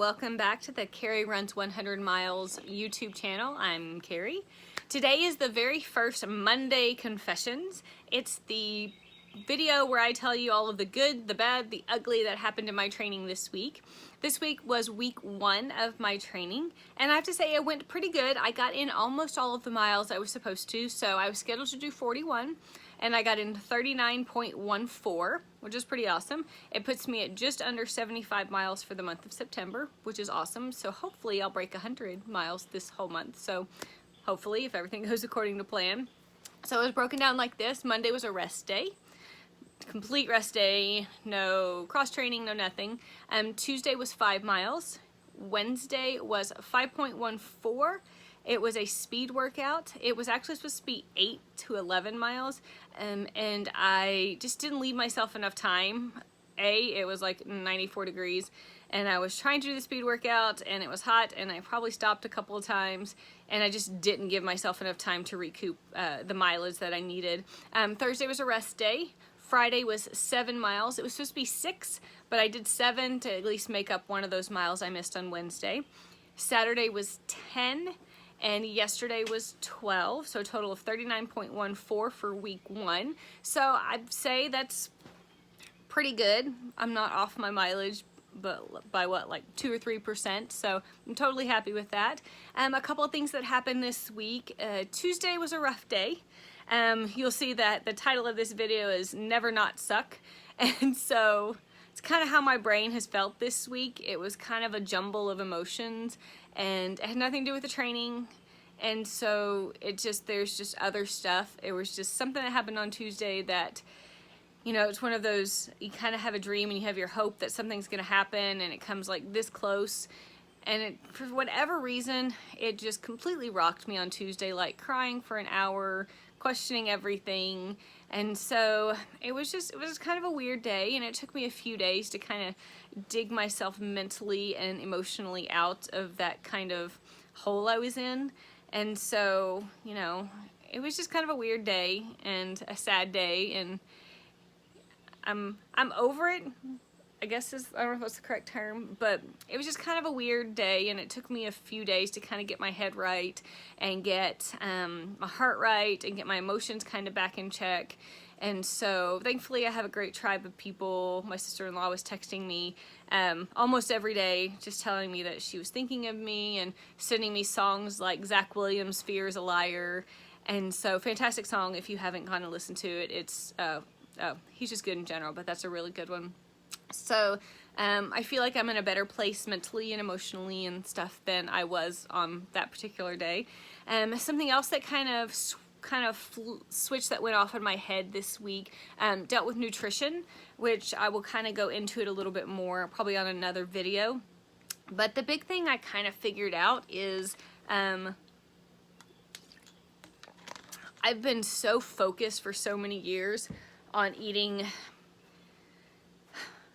welcome back to the Keri Runs 100 Miles YouTube channel. I'm Keri. Today is the very first Monday Confessions. It's the video where I tell you all of the good, the bad, the ugly that happened in my training this week. This week was week 1 of my training, and I have to say it went pretty good. I got in almost all of the miles I was supposed to, so I was scheduled to do 41, and I got in 39.14, which is pretty awesome. It puts me at just under 75 miles for the month of September, which is awesome. So hopefully I'll break 100 miles this whole month. So hopefully, if everything goes according to plan. So it was broken down like this. Monday was a rest day. Complete rest day, no cross training, no nothing. Tuesday was 5 miles. Wednesday was 5.14. It was a speed workout. It was actually supposed to be 8 to 11 miles, and I just didn't leave myself enough time. It was like 94 degrees, and I was trying to do the speed workout, and it was hot, and I probably stopped a couple of times, and I just didn't give myself enough time to recoup the mileage that I needed. Thursday was a rest day. Friday was 7 miles. It was supposed to be 6, but I did 7 to at least make up one of those miles I missed on Wednesday. Saturday was 10, and yesterday was 12, so a total of 39.14 for week 1. So I'd say that's pretty good. I'm not off my mileage, but by what, like 2 or 3%, so I'm totally happy with that. A couple of things that happened this week. Tuesday was a rough day. You'll see that the title of this video is Never Not Suck, and so it's kind of how my brain has felt this week. It was kind of a jumble of emotions, and it had nothing to do with the training, and so there's just other stuff. It was just something that happened on Tuesday that, you know, it's one of those, you kind of have a dream and you have your hope that something's going to happen, and it comes like this close, and for whatever reason, it just completely rocked me on Tuesday, like crying for an hour, questioning everything. And so it was just kind of a weird day, and it took me a few days to kind of dig myself mentally and emotionally out of that kind of hole I was in. And so, you know, it was just kind of a weird day and a sad day, and I'm over it, I guess I don't know if that's the correct term, but it was just kind of a weird day, and it took me a few days to kind of get my head right and get my heart right and get my emotions kind of back in check. And so thankfully I have a great tribe of people. My sister-in-law was texting me almost every day, just telling me that she was thinking of me and sending me songs like Zach Williams' Fear is a Liar. And so fantastic song if you haven't gone and listened to it. It's, he's just good in general, but that's a really good one. So I feel like I'm in a better place mentally and emotionally and stuff than I was on that particular day. Something else that kind of switch that went off in my head this week dealt with nutrition, which I will kind of go into it a little bit more probably on another video. But the big thing I kind of figured out is I've been so focused for so many years on eating,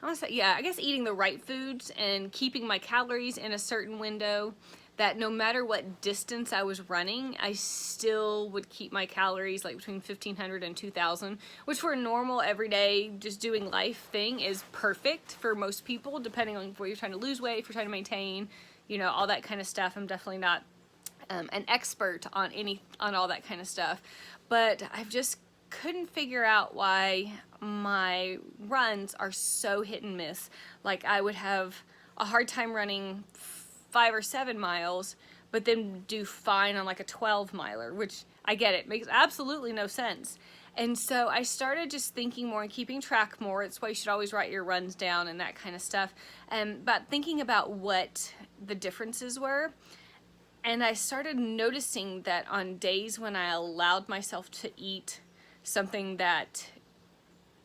I guess eating the right foods and keeping my calories in a certain window, that no matter what distance I was running, I still would keep my calories like between 1,500 and 2,000, which for a normal, everyday, just doing life thing is perfect for most people, depending on where you're trying to lose weight, if you're trying to maintain, you know, all that kind of stuff. I'm definitely not an expert on all that kind of stuff, but I've just couldn't figure out why my runs are so hit and miss. Like I would have a hard time running 5 or 7 miles, but then do fine on like a 12 miler, which I get it, makes absolutely no sense. And so I started just thinking more and keeping track more. It's why you should always write your runs down and that kind of stuff. But thinking about what the differences were. And I started noticing that on days when I allowed myself to eat something that,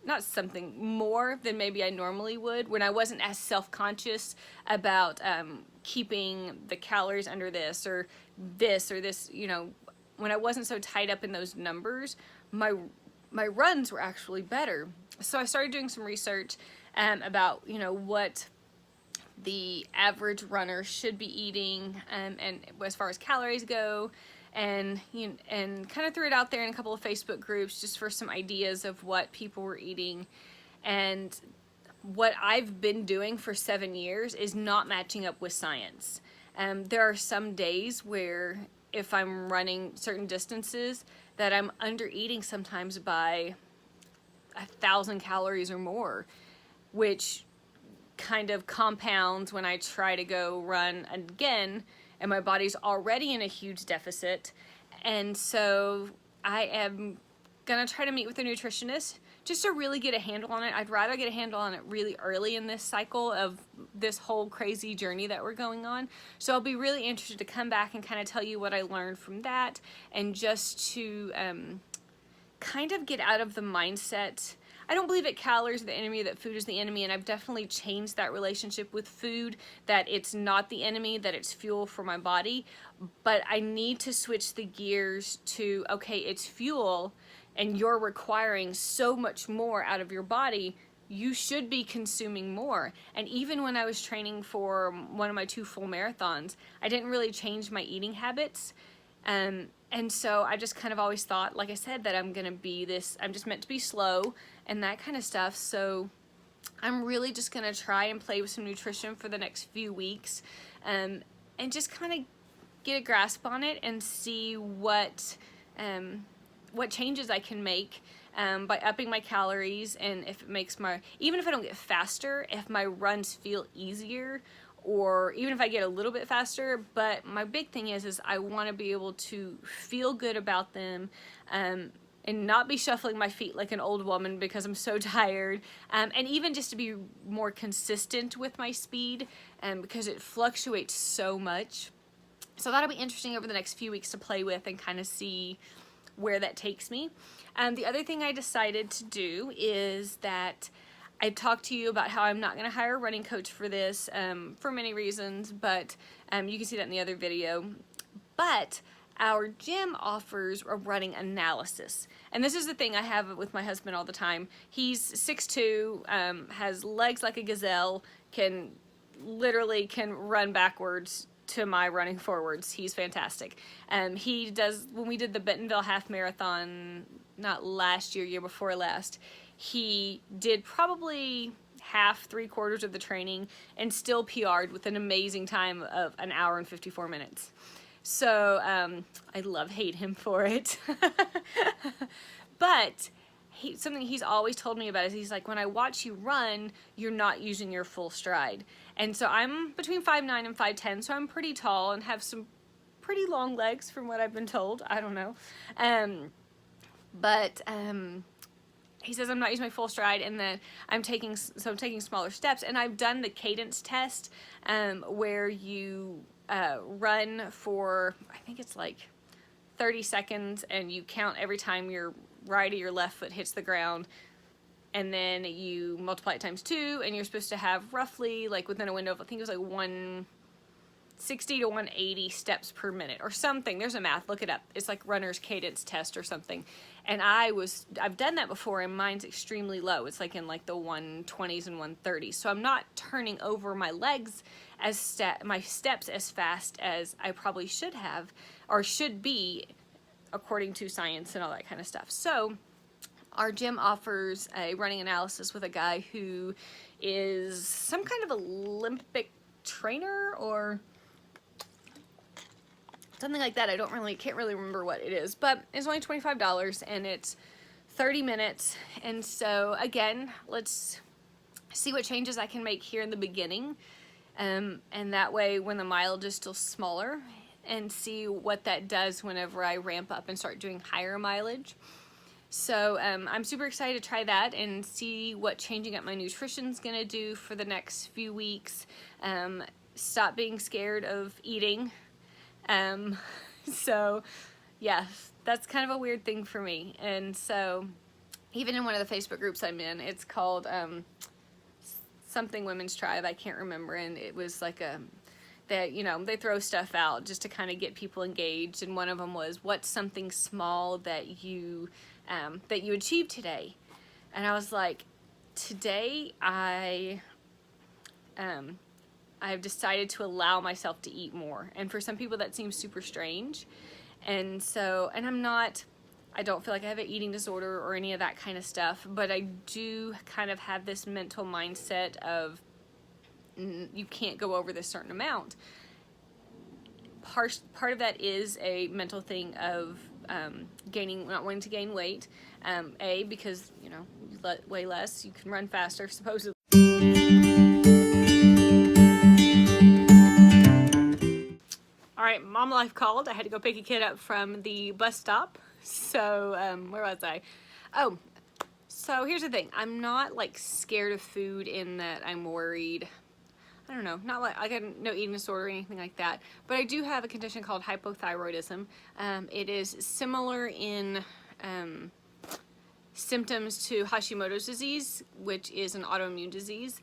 not something more than maybe I normally would, when I wasn't as self-conscious about keeping the calories under this or this, you know, when I wasn't so tied up in those numbers, my runs were actually better. So I started doing some research about, you know, what the average runner should be eating, and as far as calories go, and kind of threw it out there in a couple of Facebook groups just for some ideas of what people were eating. And what I've been doing for 7 years is not matching up with science. There are some days where if I'm running certain distances that I'm under eating sometimes by 1,000 calories or more, which kind of compounds when I try to go run again and my body's already in a huge deficit. And so I am gonna try to meet with a nutritionist just to really get a handle on it. I'd rather get a handle on it really early in this cycle of this whole crazy journey that we're going on. So I'll be really interested to come back and kind of tell you what I learned from that, and just to kind of get out of the mindset. I don't believe that calories are the enemy, that food is the enemy, and I've definitely changed that relationship with food, that it's not the enemy, that it's fuel for my body. But I need to switch the gears to, okay, it's fuel, and you're requiring so much more out of your body, you should be consuming more. And even when I was training for one of my 2 full marathons, I didn't really change my eating habits. And so I just kind of always thought, like I said, that I'm just meant to be slow and that kind of stuff. So I'm really just gonna try and play with some nutrition for the next few weeks, and just kind of get a grasp on it and see what changes I can make by upping my calories, and if it makes even if I don't get faster, if my runs feel easier, or even if I get a little bit faster. But my big thing is I want to be able to feel good about them, and not be shuffling my feet like an old woman because I'm so tired, and even just to be more consistent with my speed, because it fluctuates so much. So that'll be interesting over the next few weeks to play with and kind of see where that takes me. The other thing I decided to do is that I talked to you about how I'm not going to hire a running coach for this, for many reasons, but you can see that in the other video. But our gym offers a running analysis. And this is the thing I have with my husband all the time. He's 6'2", has legs like a gazelle, can run backwards to my running forwards. He's fantastic. When we did the Bentonville Half Marathon, not last year, year before last, he did probably half, 3/4 of the training and still PR'd with an amazing time of 1 hour and 54 minutes. So I hate him for it. But something he's always told me about is he's like, when I watch you run, you're not using your full stride. And so I'm between 5'9" and 5'10", so I'm pretty tall and have some pretty long legs from what I've been told. I don't know. He says I'm not using my full stride, and then I'm taking smaller steps. And I've done the cadence test, where you run for, I think it's like 30 seconds, and you count every time your right or your left foot hits the ground, and then you multiply it times 2, and you're supposed to have roughly, like within a window of, I think it was like 160 to 180 steps per minute or something. There's a math, look it up. It's like runner's cadence test or something. And I've done that before, and mine's extremely low. It's like in like the 120s and 130s. So I'm not turning over my legs my steps as fast as I probably should have, or should be, according to science and all that kind of stuff. So our gym offers a running analysis with a guy who is some kind of Olympic trainer or something like that. Can't really remember what it is, but it's only $25 and it's 30 minutes. And so again, let's see what changes I can make here in the beginning. And that way when the mileage is still smaller, and see what that does whenever I ramp up and start doing higher mileage. So I'm super excited to try that and see what changing up my nutrition's gonna do for the next few weeks. Stop being scared of eating. So yeah, that's kind of a weird thing for me. And so even in one of the Facebook groups I'm in, it's called something Women's Tribe, I can't remember, and it was like they throw stuff out just to kind of get people engaged, and one of them was, what's something small that you achieved today? And I was like, today I've decided to allow myself to eat more. And for some people that seems super strange, and I'm I don't feel like I have an eating disorder or any of that kind of stuff, but I do kind of have this mental mindset of you can't go over this certain amount. Part of that is a mental thing of not wanting to gain weight. Because, you know, you weigh less, you can run faster, supposedly. Alright, mom life called. I had to go pick a kid up from the bus stop. So, where was I? Oh, so here's the thing. I'm not like scared of food in that I'm worried. I don't know, not like I got no eating disorder or anything like that, but I do have a condition called hypothyroidism. It is similar in symptoms to Hashimoto's disease, which is an autoimmune disease.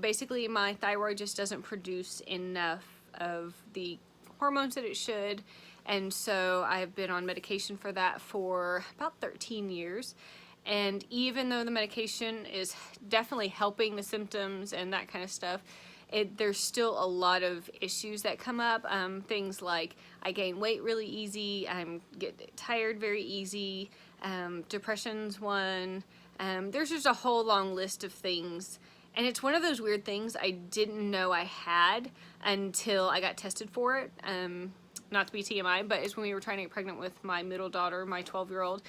Basically, my thyroid just doesn't produce enough of the hormones that it should, and so I've been on medication for that for about 13 years. And even though the medication is definitely helping the symptoms and that kind of stuff, there's still a lot of issues that come up. Things like I gain weight really easy, I get tired very easy, depression's one. There's just a whole long list of things. And it's one of those weird things I didn't know I had until I got tested for it. Not to be TMI, but it's when we were trying to get pregnant with my middle daughter, my 12-year-old.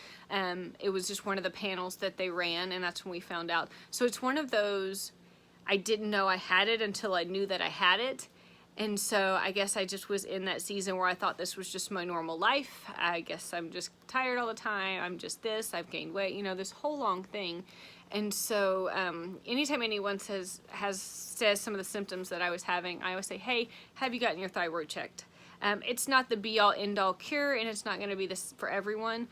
It was just one of the panels that they ran, and that's when we found out. So it's one of those, I didn't know I had it until I knew that I had it. And so I guess I just was in that season where I thought this was just my normal life. I guess I'm just tired all the time. I'm just this. I've gained weight. You know, this whole long thing. And so anytime anyone says some of the symptoms that I was having, I always say, hey, have you gotten your thyroid checked? It's not the be-all, end-all cure, and it's not going to be this for everyone,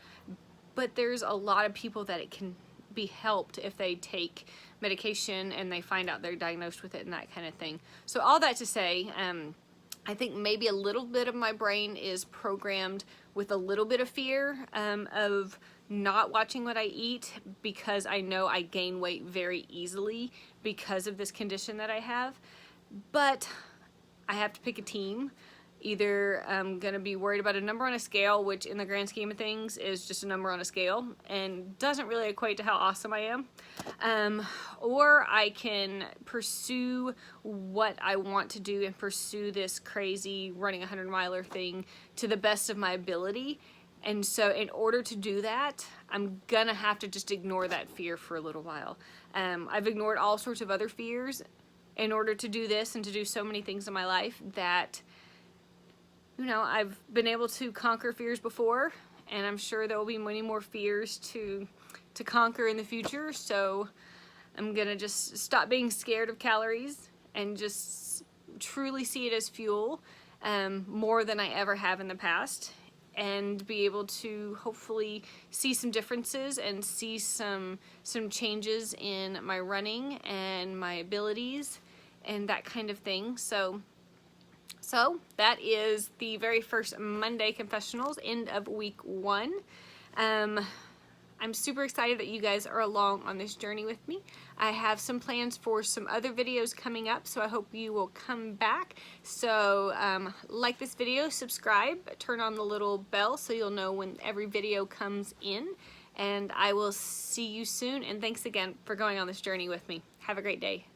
but there's a lot of people that it can be helped if they take medication and they find out they're diagnosed with it and that kind of thing. So all that to say, I think maybe a little bit of my brain is programmed with a little bit of fear of not watching what I eat, because I know I gain weight very easily because of this condition that I have. But I have to pick a team. Either I'm going to be worried about a number on a scale, which in the grand scheme of things is just a number on a scale and doesn't really equate to how awesome I am, or I can pursue what I want to do and pursue this crazy running a 100-miler thing to the best of my ability. And so in order to do that, I'm gonna have to just ignore that fear for a little while. I've ignored all sorts of other fears in order to do this and to do so many things in my life that, you know, I've been able to conquer fears before, and I'm sure there will be many more fears to conquer in the future. So I'm gonna just stop being scared of calories and just truly see it as fuel, more than I ever have in the past, and be able to hopefully see some differences and see some changes in my running and my abilities and that kind of thing. So that is the very first Monday confessionals, end of week 1. I'm super excited that you guys are along on this journey with me. I have some plans for some other videos coming up, so I hope you will come back. So like this video, subscribe, turn on the little bell so you'll know when every video comes in, and I will see you soon. And thanks again for going on this journey with me. Have a great day.